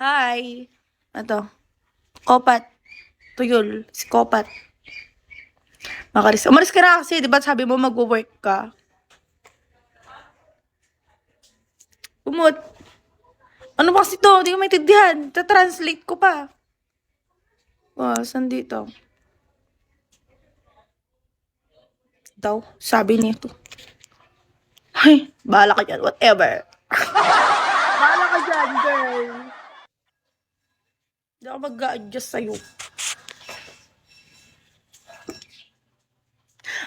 Hi! Ito, Kopat. Tuyol, si Kopat. Makaris. Umalis ka na kasi, di ba sabi mo mag-work ka? Umut. Ano ba kasi to? Di ko maintindihan. Ta-translate ko pa. Saan dito? Daw, sabi nito. Ay, bahala ka dyan. Whatever. Bahala ka dyan, girl. Hindi ako mag-a-adjust sa'yo.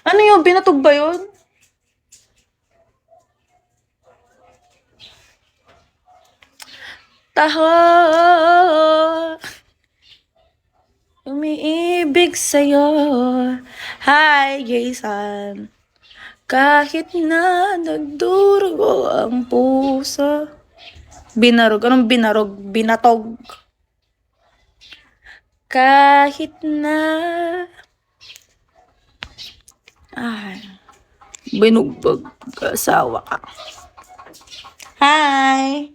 Ano yun? Binatog ba yun? Taho, umiibig sa'yo. Hi, Jason. Kahit na nagdurugo ang puso. Binarog. Anong binarog? Binatog. Kahit na... Ay, binugbog asawa ka. Hi!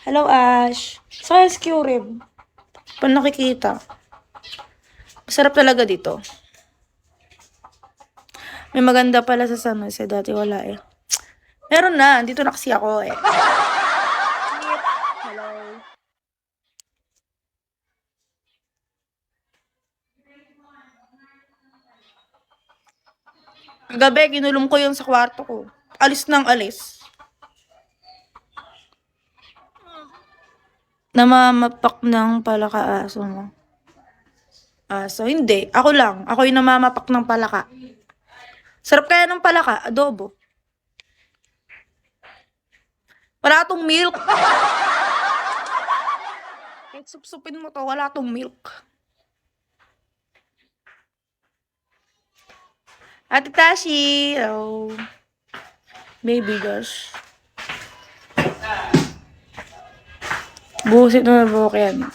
Hello, Ash. Saan si Curib? Pa nakikita. Masarap talaga dito. May maganda pala sa San Jose. Dati wala eh. Meron na. Dito na kasi ako eh. Hello. Kagabi, ginulong ko yung sa kwarto ko. Alis ng alis. Namamapak ng palaka aso mo. Aso, hindi. Ako lang. Ako yung namamapak ng palaka. Sarap kaya ng palaka. Adobo. Wala tong milk. Kahit supsupin mo to, wala tong milk. Ate Tashi. Oh. Baby gosh. Busit na buhok yan.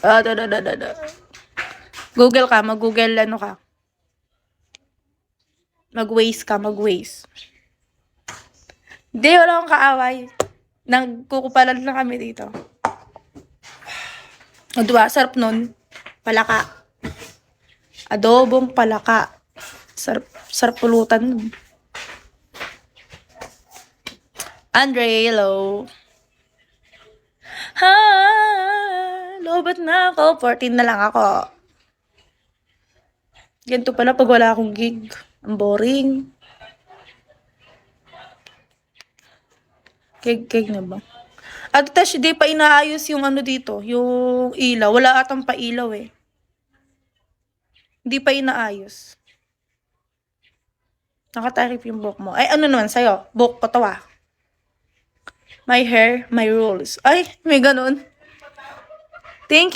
Google ka. Mag-Google ano ka. Mag-Waze ka. Mag-Waze. Hindi, wala akong kaaway. Nagkukupalan lang kami dito. O diba? Sarap nun. Palaka. Adobong palaka. Sarap pulutan nun. Andre, hello. Ha, lobat na ako. 14 na lang ako. Ganito pala pag wala akong gig. Ang boring. Keg na ba? At tas hindi pa inaayos yung ano dito, yung ilaw. Wala atang pa ilaw eh. Hindi pa inaayos. Nakatarip yung buhok mo. Ay, ano naman sa'yo? Buhok ko to ah. My hair, my rules. Ay, may ganun. Thank you.